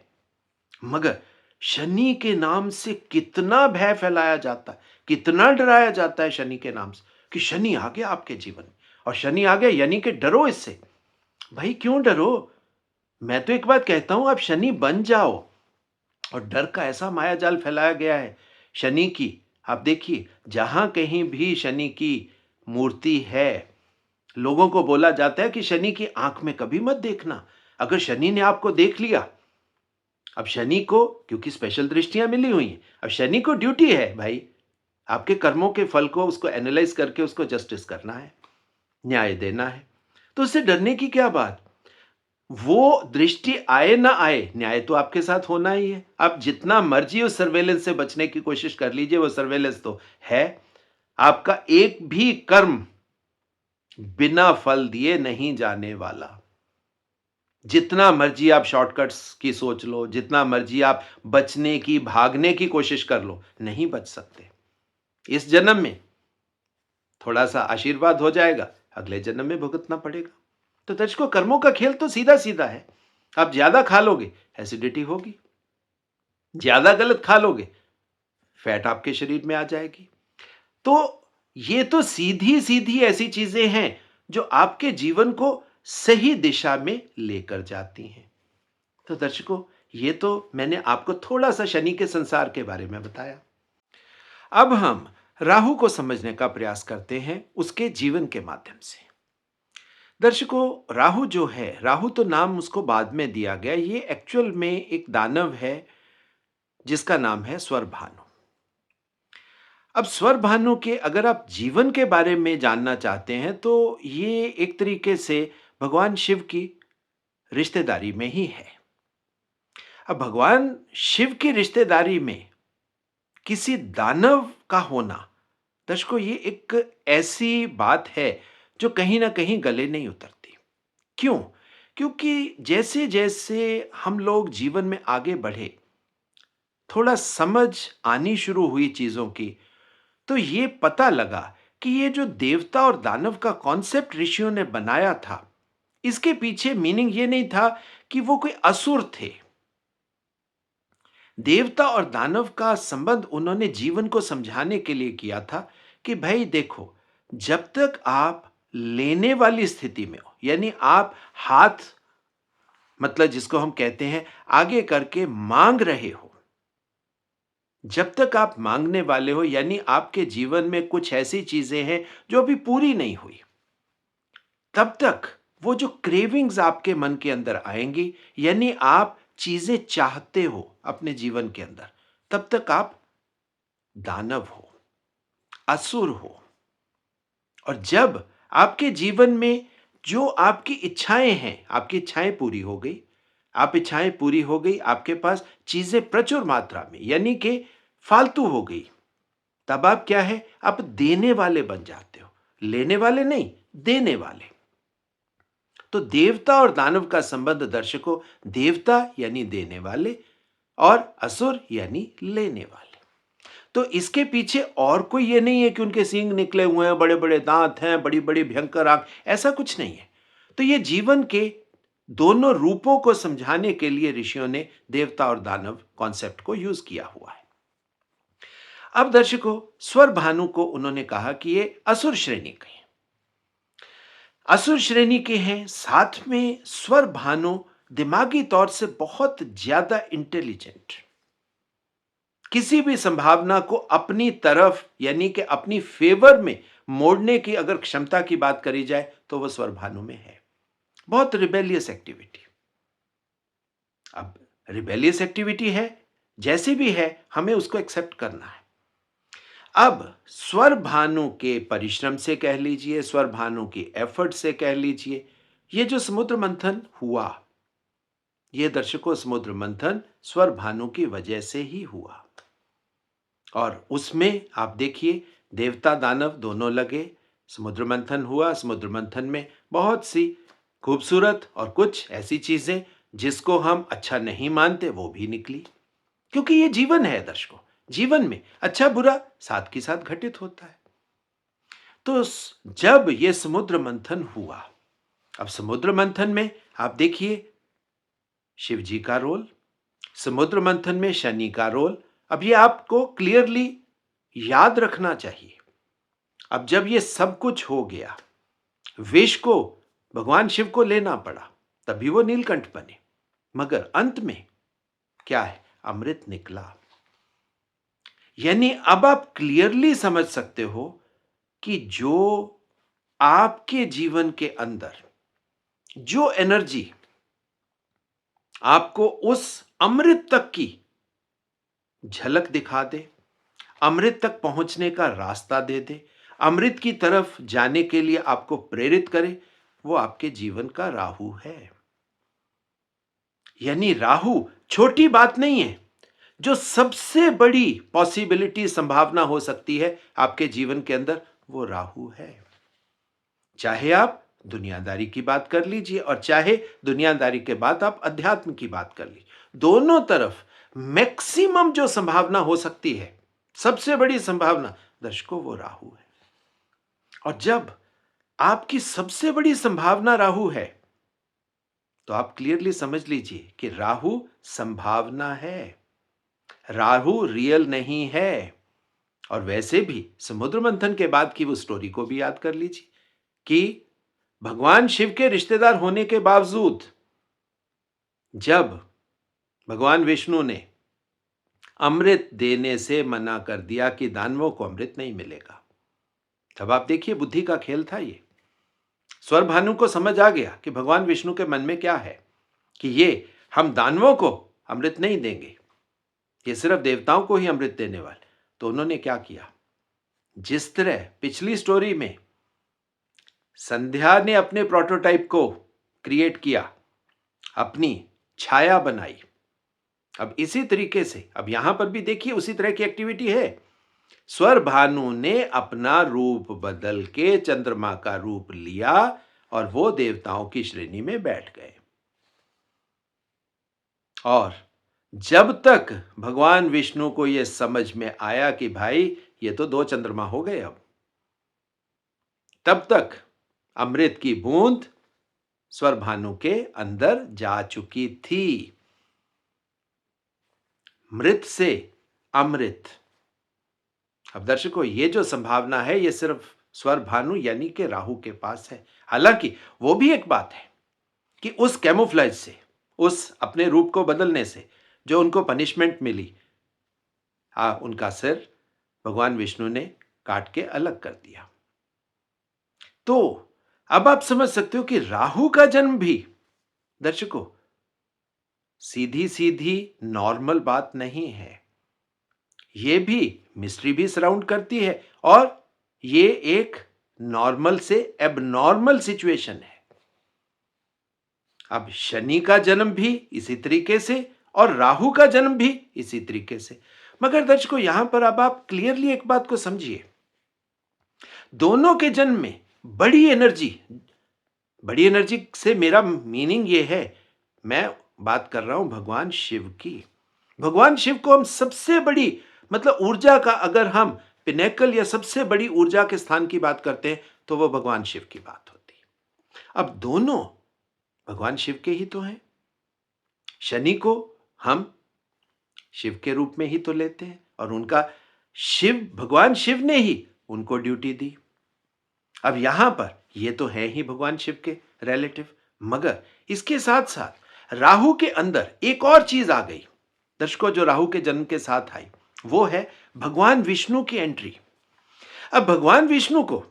मगर शनि के नाम से कितना भय फैलाया जाता है, कितना डराया जाता है शनि के नाम से कि शनि आ गया आपके जीवन में, और शनि आ गया यानी कि डरो इससे। भाई क्यों डरो? मैं तो एक बात कहता हूं, आप शनि बन जाओ। और डर का ऐसा मायाजाल फैलाया गया है शनि की। आप देखिए जहां कहीं भी शनि की मूर्ति है। लोगों को बोला जाता है कि शनि की आंख में कभी मत देखना। अगर शनि ने आपको देख लिया, अब शनि को क्योंकि स्पेशल दृष्टियां मिली हुई हैं, अब शनि को ड्यूटी है भाई, आपके कर्मों के फल को उसको एनालाइज करके उसको जस्टिस करना है, न्याय देना है। तो उससे डरने की क्या बात? वो दृष्टि आए ना आए, न्याय तो आपके साथ होना ही है। आप जितना मर्जी उस सर्वेलेंस से बचने की कोशिश कर लीजिए, वो सर्वेलेंस तो है। आपका एक भी कर्म बिना फल दिए नहीं जाने वाला। जितना मर्जी आप शॉर्टकट्स की सोच लो, जितना मर्जी आप बचने की, भागने की कोशिश कर लो, नहीं बच सकते। इस जन्म में थोड़ा सा आशीर्वाद हो जाएगा, अगले जन्म में भुगतना पड़ेगा। तो दर्शकों, कर्मों का खेल तो सीधा सीधा है। आप ज्यादा खा लोगे, एसिडिटी होगी। ज्यादा गलत खा लोगे, फैट आपके शरीर में आ जाएगी। तो ये तो सीधी सीधी ऐसी चीजें हैं जो आपके जीवन को सही दिशा में लेकर जाती हैं। तो दर्शकों, ये तो मैंने आपको थोड़ा सा शनि के संसार के बारे में बताया। अब हम राहु को समझने का प्रयास करते हैं उसके जीवन के माध्यम से। दर्शकों, राहु जो है, राहु तो नाम उसको बाद में दिया गया, ये एक्चुअल में एक दानव है जिसका नाम है स्वरभानु। अब स्वरभानु के अगर आप जीवन के बारे में जानना चाहते हैं तो ये एक तरीके से भगवान शिव की रिश्तेदारी में ही है। अब भगवान शिव की रिश्तेदारी में किसी दानव का होना, दर्शकों, ये एक ऐसी बात है जो कहीं ना कहीं गले नहीं उतरती। क्यों? क्योंकि जैसे जैसे हम लोग जीवन में आगे बढ़े, थोड़ा समझ आनी शुरू हुई चीजों की, तो ये पता लगा कि ये जो देवता और दानव का कॉन्सेप्ट ऋषियों ने बनाया था, इसके पीछे मीनिंग ये नहीं था कि वो कोई असुर थे। देवता और दानव का संबंध उन्होंने जीवन को समझाने के लिए किया था कि भाई देखो, जब तक आप लेने वाली स्थिति में हो, यानी आप हाथ, मतलब जिसको हम कहते हैं आगे करके मांग रहे हो, जब तक आप मांगने वाले हो, यानी आपके जीवन में कुछ ऐसी चीजें हैं जो अभी पूरी नहीं हुई, तब तक वो जो क्रेविंग्स आपके मन के अंदर आएंगी, यानी आप चीजें चाहते हो अपने जीवन के अंदर, तब तक आप दानव हो, असुर हो। और जब आपके जीवन में जो आपकी इच्छाएं हैं, आपकी इच्छाएं पूरी हो गई, आप इच्छाएं पूरी हो गई, आपके पास चीजें प्रचुर मात्रा में, यानी कि फालतू हो गई, तब आप क्या है, आप देने वाले बन जाते हो, लेने वाले नहीं, देने वाले। तो देवता और दानव का संबंध दर्शकों, देवता यानी देने वाले और असुर यानी लेने वाले। तो इसके पीछे और कोई ये नहीं है कि उनके सींग निकले हुए हैं, बड़े बड़े दांत हैं, बड़ी बड़ी भयंकर आंख, ऐसा कुछ नहीं है। तो ये जीवन के दोनों रूपों को समझाने के लिए ऋषियों ने देवता और दानव कॉन्सेप्ट को यूज किया हुआ है। अब दर्शकों, स्वर भानु को उन्होंने कहा कि ये असुर श्रेणी के हैं, असुर श्रेणी के हैं। साथ में स्वर भानु दिमागी तौर से बहुत ज्यादा इंटेलिजेंट, किसी भी संभावना को अपनी तरफ, यानी कि अपनी फेवर में मोड़ने की अगर क्षमता की बात करी जाए तो वह स्वर भानु में है। बहुत रिबेलियस एक्टिविटी। अब रिबेलियस एक्टिविटी है, जैसी भी है, हमें उसको एक्सेप्ट करना है। अब स्वर भानु के परिश्रम से कह लीजिए, स्वर भानु की एफर्ट से कह लीजिए, ये जो समुद्र मंथन हुआ, ये दर्शकों समुद्र मंथन स्वर भानु की वजह से ही हुआ। और उसमें आप देखिए, देवता दानव दोनों लगे, समुद्र मंथन हुआ। समुद्र मंथन में बहुत सी खूबसूरत और कुछ ऐसी चीजें जिसको हम अच्छा नहीं मानते वो भी निकली, क्योंकि ये जीवन है दर्शकों, जीवन में अच्छा बुरा साथ के साथ घटित होता है। तो जब ये समुद्र मंथन हुआ, अब समुद्र मंथन में आप देखिए शिव जी का रोल, समुद्र मंथन में शनि का रोल। अब ये आपको क्लियरली याद रखना चाहिए। अब जब ये सब कुछ हो गया, विष को भगवान शिव को लेना पड़ा, तभी वो नीलकंठ बने, मगर अंत में क्या है, अमृत निकला। यानी अब आप क्लियरली समझ सकते हो कि जो आपके जीवन के अंदर जो एनर्जी आपको उस अमृत तक की झलक दिखा दे, अमृत तक पहुंचने का रास्ता दे दे, अमृत की तरफ जाने के लिए आपको प्रेरित करे, वो आपके जीवन का राहु है। यानी राहु छोटी बात नहीं है। जो सबसे बड़ी पॉसिबिलिटी, संभावना हो सकती है आपके जीवन के अंदर, वो राहु है। चाहे आप दुनियादारी की बात कर लीजिए और चाहे दुनियादारी के बाद आप अध्यात्म की बात कर लीजिए, दोनों तरफ मैक्सिमम जो संभावना हो सकती है, सबसे बड़ी संभावना दर्शकों, वो राहु है। और जब आपकी सबसे बड़ी संभावना राहु है, तो आप क्लियरली समझ लीजिए कि राहु संभावना है, राहु रियल नहीं है। और वैसे भी समुद्र मंथन के बाद की वो स्टोरी को भी याद कर लीजिए कि भगवान शिव के रिश्तेदार होने के बावजूद जब भगवान विष्णु ने अमृत देने से मना कर दिया कि दानवों को अमृत नहीं मिलेगा, तब आप देखिए बुद्धि का खेल था ये। स्वर भानु को समझ आ गया कि भगवान विष्णु के मन में क्या है, कि ये हम दानवों को अमृत नहीं देंगे, ये सिर्फ देवताओं को ही अमृत देने वाले। तो उन्होंने क्या किया, जिस तरह पिछली स्टोरी में संध्या ने अपने प्रोटोटाइप को क्रिएट किया, अपनी छाया बनाई, अब इसी तरीके से अब यहां पर भी देखिए उसी तरह की एक्टिविटी है। स्वर भानु ने अपना रूप बदल के चंद्रमा का रूप लिया और वो देवताओं की श्रेणी में बैठ गए। और जब तक भगवान विष्णु को यह समझ में आया कि भाई ये तो दो चंद्रमा हो गए, अब तब तक अमृत की बूंद स्वर भानु के अंदर जा चुकी थी। मृत से अमृत। अब दर्शकों, ये जो संभावना है ये सिर्फ स्वर भानु यानी कि राहु के पास है। हालांकि वो भी एक बात है कि उस कैमोफ्लेज से, उस अपने रूप को बदलने से जो उनको पनिशमेंट मिली, उनका सिर भगवान विष्णु ने काट के अलग कर दिया। तो अब आप समझ सकते हो कि राहु का जन्म भी दर्शकों सीधी सीधी नॉर्मल बात नहीं है। ये भी मिस्ट्री भी सराउंड करती है और ये एक नॉर्मल से एबनॉर्मल सिचुएशन है। अब शनि का जन्म भी इसी तरीके से और राहु का जन्म भी इसी तरीके से। मगर दर्शकों, यहां पर अब आप क्लियरली एक बात को समझिए, दोनों के जन्म में बड़ी एनर्जी से मेरा मीनिंग ये है, मैं बात कर रहा हूं भगवान शिव की। भगवान शिव को हम सबसे बड़ी मतलब ऊर्जा का, अगर हम पिनेकल या सबसे बड़ी ऊर्जा के स्थान की बात करते हैं तो वो भगवान शिव की बात होती है। अब दोनों भगवान शिव के ही तो हैं। शनि को हम शिव के रूप में ही तो लेते हैं और उनका भगवान शिव ने ही उनको ड्यूटी दी। अब यहां पर ये तो है ही भगवान शिव के रिलेटिव, मगर इसके साथ साथ राहु के अंदर एक और चीज आ गई दर्शकों, जो राहु के जन्म के साथ आई, वो है भगवान विष्णु की एंट्री। अब भगवान विष्णु को,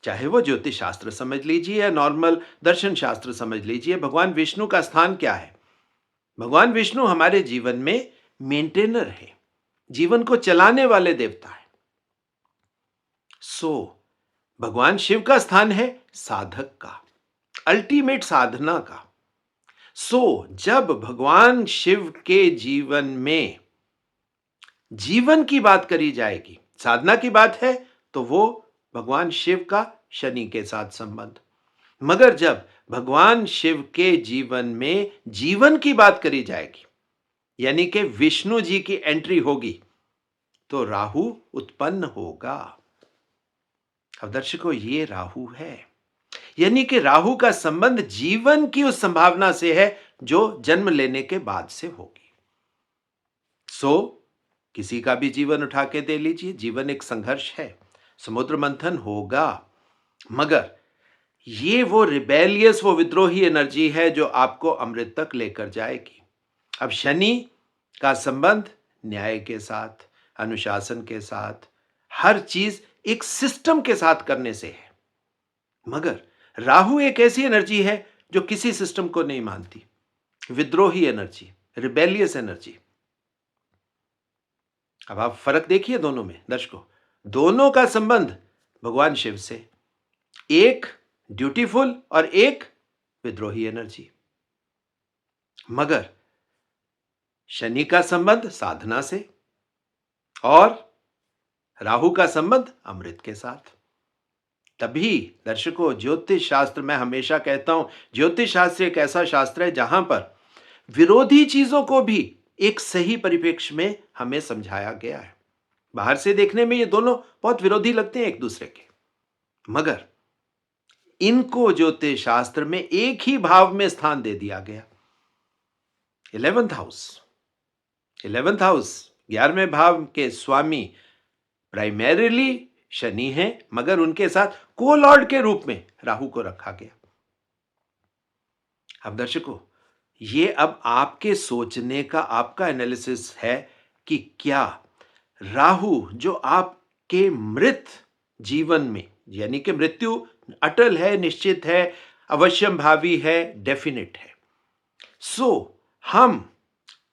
चाहे वो ज्योतिष शास्त्र समझ लीजिए या नॉर्मल दर्शन शास्त्र समझ लीजिए, भगवान विष्णु का स्थान क्या है? भगवान विष्णु हमारे जीवन में मेंटेनर है, जीवन को चलाने वाले देवता है। भगवान शिव का स्थान है साधक का, अल्टीमेट साधना का। जब भगवान शिव के जीवन में जीवन की बात करी जाएगी, साधना की बात है, तो वो भगवान शिव का शनि के साथ संबंध। मगर जब भगवान शिव के जीवन में जीवन की बात करी जाएगी, यानी कि विष्णु जी की एंट्री होगी, तो राहु उत्पन्न होगा। अब दर्शकों, ये राहु है, यानी कि राहु का संबंध जीवन की उस संभावना से है जो जन्म लेने के बाद से होगी। किसी का भी जीवन उठा के दे लीजिए, जीवन एक संघर्ष है, समुद्र मंथन होगा, मगर ये वो रिबेलियस, वो विद्रोही एनर्जी है जो आपको अमृत तक लेकर जाएगी। अब शनि का संबंध न्याय के साथ, अनुशासन के साथ, हर चीज एक सिस्टम के साथ करने से है। मगर राहु एक ऐसी एनर्जी है जो किसी सिस्टम को नहीं मानती, विद्रोही एनर्जी, रिबेलियस एनर्जी। अब आप फर्क देखिए दोनों में दर्शकों, दोनों का संबंध भगवान शिव से, एक ड्यूटीफुल और एक विद्रोही एनर्जी। मगर शनि का संबंध साधना से और राहु का संबंध अमृत के साथ। तभी दर्शकों, ज्योतिष शास्त्र, मैं हमेशा कहता हूं, ज्योतिष शास्त्र एक ऐसा शास्त्र है जहां पर विरोधी चीजों को भी एक सही परिप्रेक्ष्य में हमें समझाया गया है। बाहर से देखने में ये दोनों बहुत विरोधी लगते हैं एक दूसरे के, मगर इनको ज्योतिष शास्त्र में एक ही भाव में स्थान दे दिया गया। 11th हाउस, 11वें भाव के स्वामी प्राइमरीली शनि है, मगर उनके साथ कोलॉर्ड के रूप में राहु को रखा गया। अब दर्शकों, ये अब आपके सोचने का, आपका एनालिसिस है कि क्या राहु जो आपके मृत जीवन में, यानी कि मृत्यु अटल है, निश्चित है, अवश्यम भावी है, डेफिनेट है, सो हम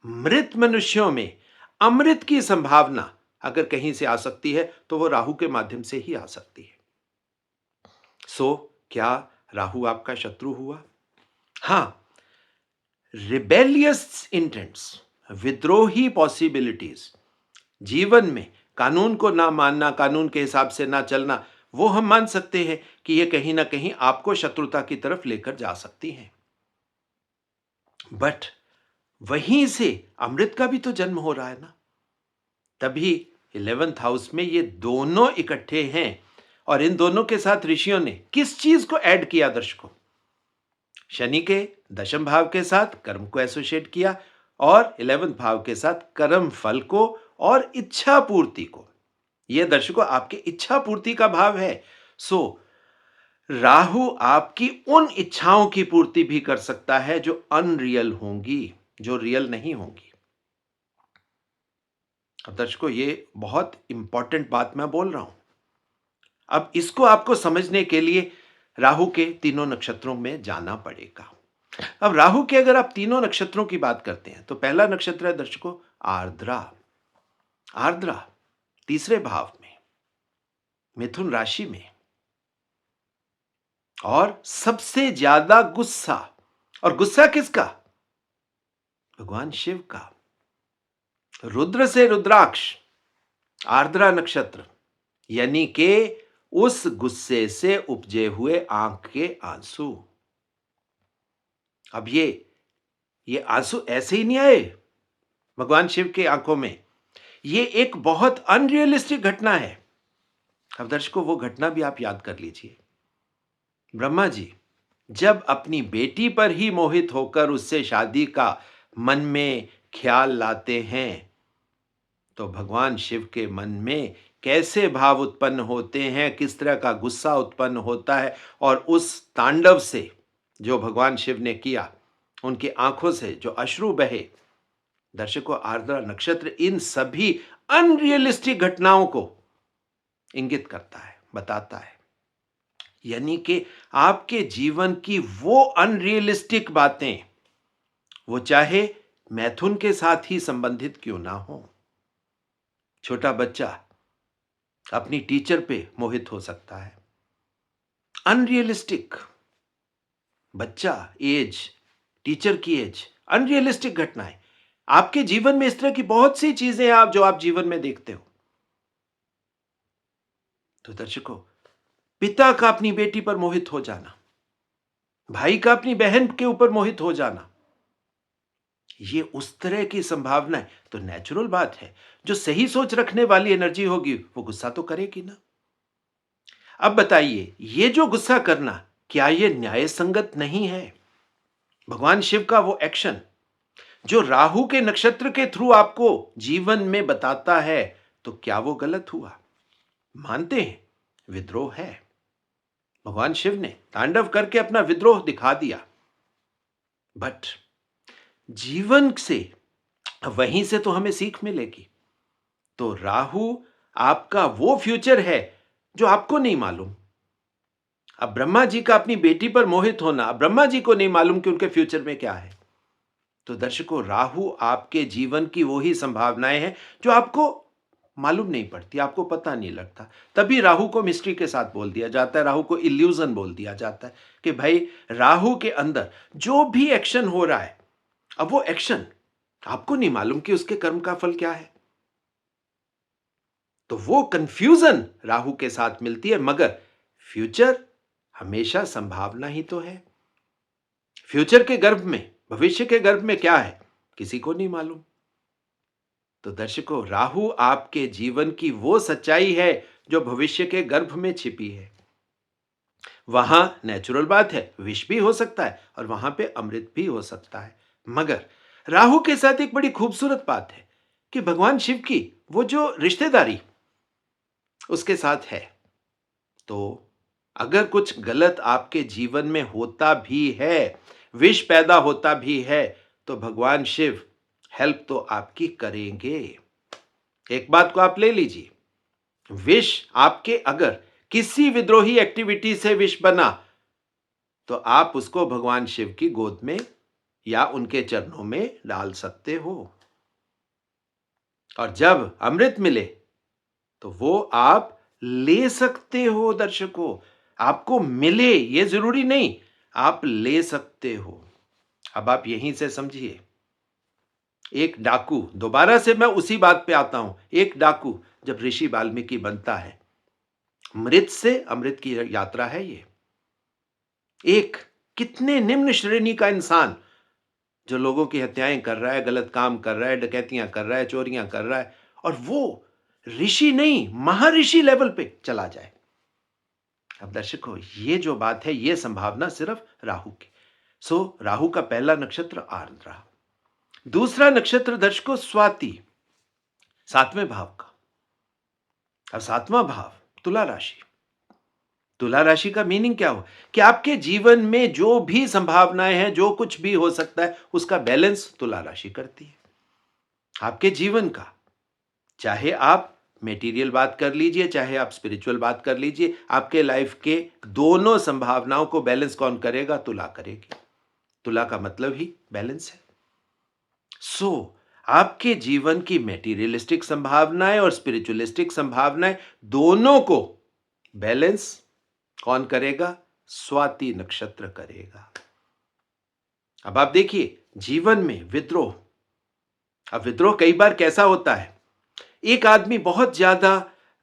मृत मनुष्यों में अमृत की संभावना अगर कहीं से आ सकती है तो वो राहु के माध्यम से ही आ सकती है। सो क्या राहु आपका शत्रु हुआ? हां, रिबेलियस इंटेंट्स, विद्रोही पॉसिबिलिटीज, जीवन में कानून को ना मानना, कानून के हिसाब से ना चलना, वो हम मान सकते हैं कि ये कहीं ना कहीं आपको शत्रुता की तरफ लेकर जा सकती हैं। बट वहीं से अमृत का भी तो जन्म हो रहा है ना। तभी 11th हाउस में ये दोनों इकट्ठे हैं, और इन दोनों के साथ ऋषियों ने किस चीज को ऐड किया दर्शकों? शनि के दशम भाव के साथ कर्म को एसोसिएट किया, और 11th भाव के साथ कर्म फल को और इच्छा पूर्ति को। यह दर्शकों आपके इच्छा पूर्ति का भाव है। सो राहु आपकी उन इच्छाओं की पूर्ति भी कर सकता है जो अनरियल होंगी, जो रियल नहीं होंगी। अब दर्शकों, ये बहुत इंपॉर्टेंट बात मैं बोल रहा हूं। अब इसको आपको समझने के लिए राहु के तीनों नक्षत्रों में जाना पड़ेगा। अब राहु के अगर आप तीनों नक्षत्रों की बात करते हैं तो पहला नक्षत्र है दर्शकों आर्द्रा। आर्द्रा तीसरे भाव में, मिथुन राशि में, और सबसे ज्यादा गुस्सा, और गुस्सा किसका? भगवान शिव का। रुद्र से रुद्राक्ष, आर्द्रा नक्षत्र, यानी के उस गुस्से से उपजे हुए आंख के आंसू। अब ये आंसू ऐसे ही नहीं आए भगवान शिव के आंखों में, ये एक बहुत अनरियलिस्टिक घटना है। अब दर्शकों, वो घटना भी आप याद कर लीजिए। ब्रह्मा जी जब अपनी बेटी पर ही मोहित होकर उससे शादी का मन में ख्याल लाते हैं, तो भगवान शिव के मन में कैसे भाव उत्पन्न होते हैं, किस तरह का गुस्सा उत्पन्न होता है, और उस तांडव से जो भगवान शिव ने किया, उनकी आंखों से जो अश्रु बहे। दर्शकों, आर्द्रा नक्षत्र इन सभी अनरियलिस्टिक घटनाओं को इंगित करता है, बताता है। यानी कि आपके जीवन की वो अनरियलिस्टिक बातें, वो चाहे मैथुन के साथ ही संबंधित क्यों ना हो। छोटा बच्चा अपनी टीचर पे मोहित हो सकता है। अनरियलिस्टिक बच्चा एज, टीचर की एज, अनरियलिस्टिक घटनाएं। आपके जीवन में इस तरह की बहुत सी चीजें हैं आप जो आप जीवन में देखते हो। तो दर्शकों, पिता का अपनी बेटी पर मोहित हो जाना, भाई का अपनी बहन के ऊपर मोहित हो जाना, ये उस तरह की संभावना है, तो नेचुरल बात है, जो सही सोच रखने वाली एनर्जी होगी वो गुस्सा तो करेगी ना। अब बताइए, ये जो गुस्सा करना, क्या ये न्याय संगत नहीं है? भगवान शिव का वो एक्शन जो राहु के नक्षत्र के थ्रू आपको जीवन में बताता है, तो क्या वो गलत हुआ? मानते हैं विद्रोह है, भगवान शिव ने तांडव करके अपना विद्रोह दिखा दिया, बट जीवन से वहीं से तो हमें सीख मिलेगी। तो राहु आपका वो फ्यूचर है जो आपको नहीं मालूम। अब ब्रह्मा जी का अपनी बेटी पर मोहित होना, अब ब्रह्मा जी को नहीं मालूम कि उनके फ्यूचर में क्या है। तो दर्शकों, राहु आपके जीवन की वो ही संभावनाएं हैं जो आपको मालूम नहीं पड़ती, आपको पता नहीं लगता। तभी राहु को मिस्ट्री के साथ बोल दिया जाता है, राहु को इल्यूजन बोल दिया जाता है कि भाई राहु के अंदर जो भी एक्शन हो रहा है, अब वो एक्शन आपको नहीं मालूम कि उसके कर्म का फल क्या है। तो वो कंफ्यूजन राहु के साथ मिलती है, मगर फ्यूचर हमेशा संभावना ही तो है। फ्यूचर के गर्भ में, भविष्य के गर्भ में क्या है, किसी को नहीं मालूम। तो दर्शकों, राहु आपके जीवन की वो सच्चाई है जो भविष्य के गर्भ में छिपी है। वहां नेचुरल बात है, विष भी हो सकता है और वहां पे अमृत भी हो सकता है। मगर राहु के साथ एक बड़ी खूबसूरत बात है कि भगवान शिव की वो जो रिश्तेदारी उसके साथ है। तो अगर कुछ गलत आपके जीवन में होता भी है, विष पैदा होता भी है, तो भगवान शिव हेल्प तो आपकी करेंगे। एक बात को आप ले लीजिए, विष आपके अगर किसी विद्रोही एक्टिविटी से विष बना, तो आप उसको भगवान शिव की गोद में या उनके चरणों में डाल सकते हो। और जब अमृत मिले तो वो आप ले सकते हो। दर्शकों, आपको मिले ये जरूरी नहीं, आप ले सकते हो। अब आप यहीं से समझिए, एक डाकू, दोबारा से मैं उसी बात पे आता हूं, एक डाकू जब ऋषि वाल्मीकि बनता है, मृत से अमृत की यात्रा है ये। एक कितने निम्न श्रेणी का इंसान जो लोगों की हत्याएं कर रहा है, गलत काम कर रहा है, डकैतियां कर रहा है, चोरियां कर रहा है, और वो ऋषि नहीं महर्षि लेवल पे चला जाए। अब दर्शकों, ये जो बात है, ये संभावना सिर्फ राहु की। सो राहु का पहला नक्षत्र आर्द्रा। दूसरा नक्षत्र दर्शकों स्वाति, 7वें भाव का। अब 7वां भाव तुला राशि। तुला राशि का मीनिंग क्या हो कि आपके जीवन में जो भी संभावनाएं हैं, जो कुछ भी हो सकता है, उसका बैलेंस तुला राशि करती है आपके जीवन का। चाहे आप मेटीरियल बात कर लीजिए, चाहे आप स्पिरिचुअल बात कर लीजिए, आपके लाइफ के दोनों संभावनाओं को बैलेंस कौन करेगा? तुला करेगी। तुला का मतलब ही बैलेंस है। सो आपके जीवन की मेटीरियलिस्टिक संभावनाएं और स्पिरिचुअलिस्टिक संभावनाएं दोनों को बैलेंस कौन करेगा? स्वाति नक्षत्र करेगा। अब आप देखिए, जीवन में विद्रोह, अब विद्रोह कई बार कैसा होता है, एक आदमी बहुत ज्यादा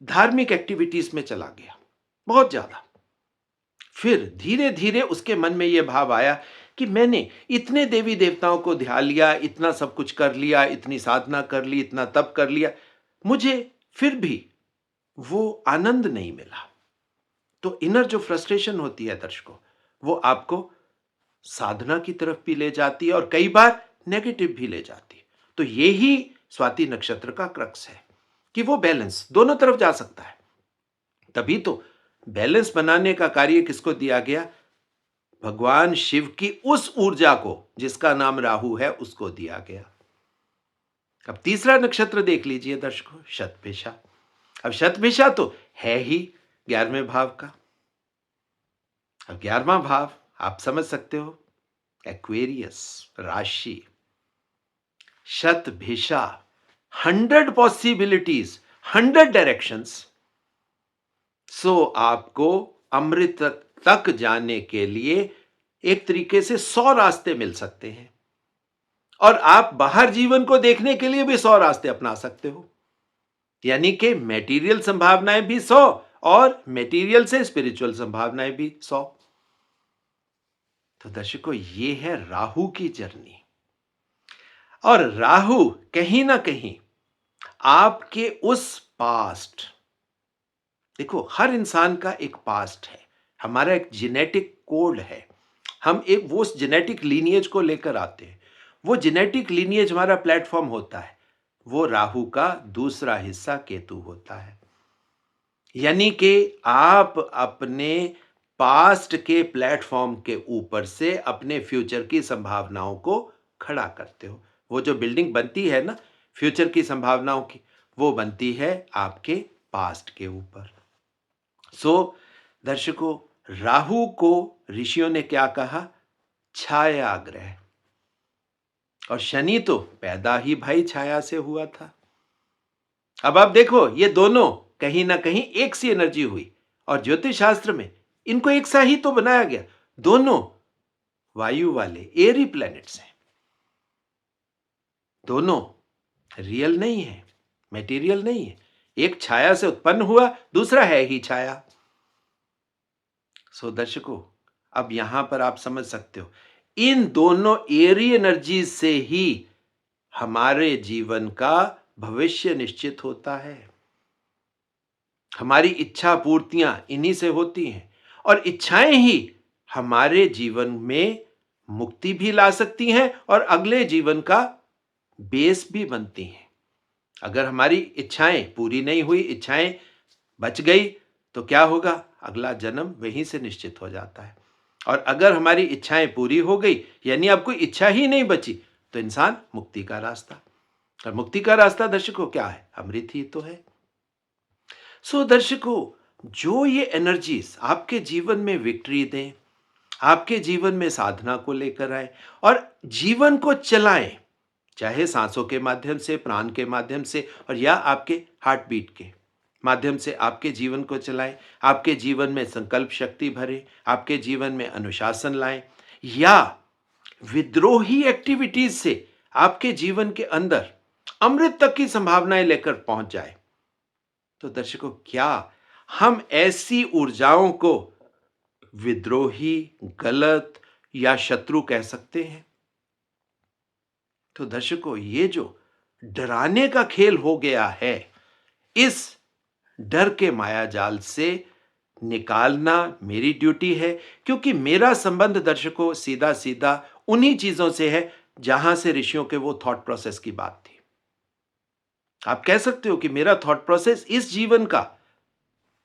धार्मिक एक्टिविटीज में चला गया, बहुत ज्यादा, फिर धीरे धीरे उसके मन में यह भाव आया कि मैंने इतने देवी देवताओं को ध्यान लिया, इतना सब कुछ कर लिया, इतनी साधना कर ली, इतना तप कर लिया, मुझे फिर भी वो आनंद नहीं मिला। तो इनर जो फ्रस्ट्रेशन होती है दर्शकों, वो आपको साधना की तरफ भी ले जाती है और कई बार नेगेटिव भी ले जाती है। तो यही स्वाति नक्षत्र का क्रक्स है कि वो बैलेंस दोनों तरफ जा सकता है। तभी तो बैलेंस बनाने का कार्य किसको दिया गया? भगवान शिव की उस ऊर्जा को जिसका नाम राहु है, उसको दिया गया। अब तीसरा नक्षत्र देख लीजिए दर्शकों, शतभिषा। अब शतभिषा तो है ही 11वें भाव का। अब 11वां भाव आप समझ सकते हो, एक्वेरियस राशि। Shatabhisha, 100 possibilities, 100 directions. सो आपको अमृत तक जाने के लिए एक तरीके से 100 रास्ते मिल सकते हैं, और आप बाहर जीवन को देखने के लिए भी 100 रास्ते अपना सकते हो। यानी कि मेटीरियल संभावनाएं भी 100 और मेटीरियल से स्पिरिचुअल संभावनाएं भी 100। तो दर्शकों, ये है राहु की जर्नी। और राहु कहीं ना कहीं आपके उस पास्ट, देखो हर इंसान का एक पास्ट है, हमारा एक जेनेटिक कोड है, हम एक वो जेनेटिक लीनिएज को लेकर आते हैं। वो जेनेटिक लीनिएज हमारा प्लेटफॉर्म होता है, वो राहु का दूसरा हिस्सा केतु होता है। यानी कि आप अपने पास्ट के प्लेटफॉर्म के ऊपर से अपने फ्यूचर की संभावनाओं को खड़ा करते हो। वो जो बिल्डिंग बनती है ना फ्यूचर की संभावनाओं की, वो बनती है आपके पास्ट के ऊपर। सो दर्शकों, राहु को ऋषियों ने क्या कहा? छाया ग्रह। और शनि तो पैदा ही भाई छाया से हुआ था। अब आप देखो, ये दोनों कहीं ना कहीं एक सी एनर्जी हुई, और ज्योतिष शास्त्र में इनको एक सा ही तो बनाया गया। दोनों वायु वाले एरी प्लैनेट्स हैं, दोनों रियल नहीं है, मेटीरियल नहीं है। एक छाया से उत्पन्न हुआ, दूसरा है ही छाया। सो दर्शकों, अब यहां पर आप समझ सकते हो, इन दोनों एरी एनर्जी से ही हमारे जीवन का भविष्य निश्चित होता है। हमारी इच्छा पूर्तियां इन्हीं से होती हैं, और इच्छाएं ही हमारे जीवन में मुक्ति भी ला सकती हैं और अगले जीवन का बेस भी बनती हैं। अगर हमारी इच्छाएं पूरी नहीं हुई, इच्छाएं बच गई, तो क्या होगा? अगला जन्म वहीं से निश्चित हो जाता है। और अगर हमारी इच्छाएं पूरी हो गई, यानी अब कोई इच्छा ही नहीं बची, तो इंसान मुक्ति का रास्ता। और मुक्ति का रास्ता दर्शकों क्या है? अमृत ही तो है। सो दर्शकों, जो ये एनर्जीज आपके जीवन में विक्ट्री दें, आपके जीवन में साधना को लेकर आए और जीवन को चलाएं, चाहे सांसों के माध्यम से, प्राण के माध्यम से, और या आपके हार्ट बीट के माध्यम से आपके जीवन को चलाएं, आपके जीवन में संकल्प शक्ति भरें, आपके जीवन में अनुशासन लाएं, या विद्रोही एक्टिविटीज से आपके जीवन के अंदर अमृत तक की संभावनाएं लेकर पहुंच जाए, तो दर्शकों, क्या हम ऐसी ऊर्जाओं को विद्रोही, गलत या शत्रु कह सकते हैं? तो दर्शकों, ये जो डराने का खेल हो गया है, इस डर के मायाजाल से निकालना मेरी ड्यूटी है, क्योंकि मेरा संबंध दर्शकों सीधा सीधा उन्हीं चीजों से है जहां से ऋषियों के वो थॉट प्रोसेस की बात थी। आप कह सकते हो कि मेरा थॉट प्रोसेस इस जीवन का,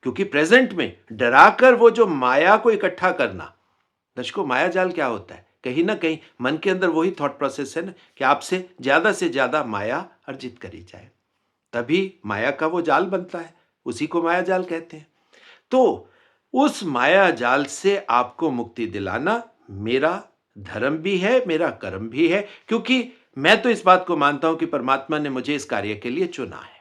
क्योंकि प्रेजेंट में डराकर वो जो माया को इकट्ठा करना, दर्शकों माया जाल क्या होता है? कहीं ना कहीं मन के अंदर वही थॉट प्रोसेस है ना, कि आपसे से ज्यादा माया अर्जित करी जाए, तभी माया का वो जाल बनता है, उसी को माया जाल कहते हैं। तो उस माया जाल से आपको मुक्ति दिलाना मेरा धर्म भी है, मेरा कर्म भी है, क्योंकि मैं तो इस बात को मानता हूं कि परमात्मा ने मुझे इस कार्य के लिए चुना है।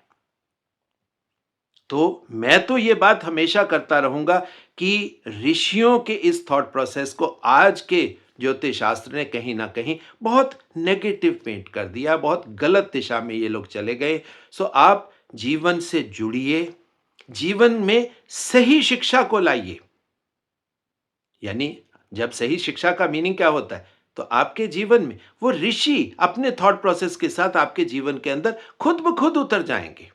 तो मैं तो ये बात हमेशा करता रहूंगा कि ऋषियों के इस थॉट प्रोसेस को आज के ज्योतिष शास्त्र ने कहीं ना कहीं बहुत नेगेटिव पेंट कर दिया, बहुत गलत दिशा में ये लोग चले गए। सो आप जीवन से जुड़िए, जीवन में सही शिक्षा को लाइए। यानी जब सही शिक्षा का मीनिंग क्या होता है, तो आपके जीवन में वो ऋषि अपने थॉट प्रोसेस के साथ आपके जीवन के अंदर खुद ब खुद उतर जाएंगे,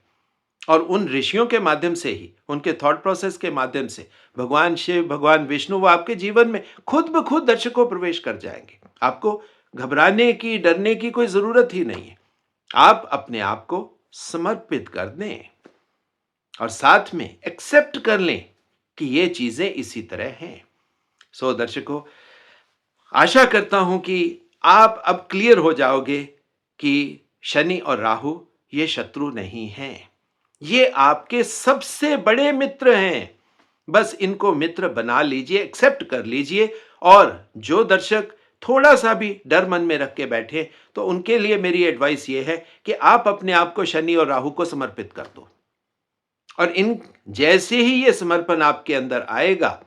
और उन ऋषियों के माध्यम से ही, उनके थॉट प्रोसेस के माध्यम से भगवान शिव, भगवान विष्णु वो आपके जीवन में खुद ब खुद दर्शकों प्रवेश कर जाएंगे। आपको घबराने की, डरने की कोई जरूरत ही नहीं है। आप अपने आप को समर्पित कर दें और साथ में एक्सेप्ट कर लें कि ये चीजें इसी तरह हैं। सो दर्शकों, आशा करता हूं कि आप अब क्लियर हो जाओगे कि शनि और राहु ये शत्रु नहीं हैं, ये आपके सबसे बड़े मित्र हैं। बस इनको मित्र बना लीजिए, एक्सेप्ट कर लीजिए। और जो दर्शक थोड़ा सा भी डर मन में रख के बैठे, तो उनके लिए मेरी एडवाइस ये है कि आप अपने आप को शनि और राहु को समर्पित कर दो, और इन जैसे ही ये समर्पण आपके अंदर आएगा,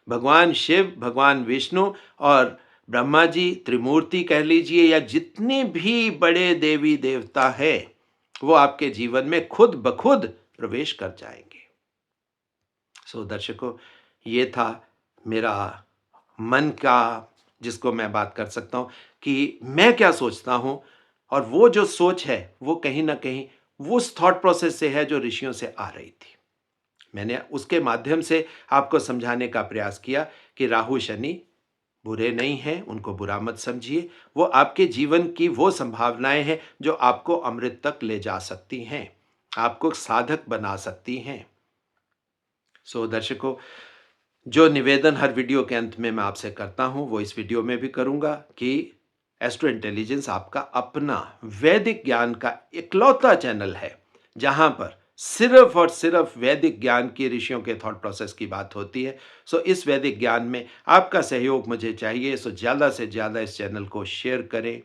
भगवान शिव, भगवान विष्णु और ब्रह्मा जी, त्रिमूर्ति कह लीजिए, या जितने भी बड़े देवी देवता हैं, वो आपके जीवन में खुद ब खुद प्रवेश कर जाएंगे। सो दर्शकों, ये था मेरा मन का, जिसको मैं बात कर सकता हूं कि मैं क्या सोचता हूं, और वो जो सोच है वो कहीं ना कहीं वो उस थॉट प्रोसेस से है जो ऋषियों से आ रही थी। मैंने उसके माध्यम से आपको समझाने का प्रयास किया कि राहु शनि बुरे नहीं हैं, उनको बुरा मत समझिए। वो आपके जीवन की वो संभावनाएं हैं जो आपको अमृत तक ले जा सकती हैं, आपको साधक बना सकती हैं। सो दर्शकों, जो निवेदन हर वीडियो के अंत में मैं आपसे करता हूं, वो इस वीडियो में भी करूंगा कि एस्ट्रो इंटेलिजेंस आपका अपना वैदिक ज्ञान का इकलौता चैनल है, जहां पर सिर्फ और सिर्फ वैदिक ज्ञान की, ऋषियों के थॉट प्रोसेस की बात होती है। सो इस वैदिक ज्ञान में आपका सहयोग मुझे चाहिए। सो ज़्यादा से ज़्यादा इस चैनल को शेयर करें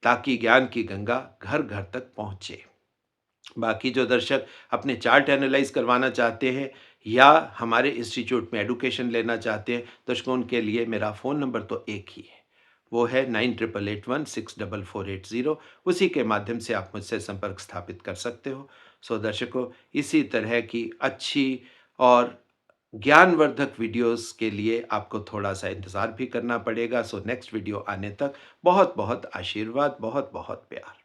ताकि ज्ञान की गंगा घर घर तक पहुंचे। बाकी जो दर्शक अपने चार्ट एनालाइज करवाना चाहते हैं या हमारे इंस्टीट्यूट में एडुकेशन लेना चाहते हैं, दर्शकों उनके लिए मेरा फ़ोन नंबर तो एक ही है, वो है 9881 64480। उसी के माध्यम से आप मुझसे संपर्क स्थापित कर सकते हो। सो दर्शकों, इसी तरह की अच्छी और ज्ञानवर्धक वीडियोस के लिए आपको थोड़ा सा इंतज़ार भी करना पड़ेगा। सो नेक्स्ट वीडियो आने तक बहुत बहुत आशीर्वाद, बहुत बहुत प्यार।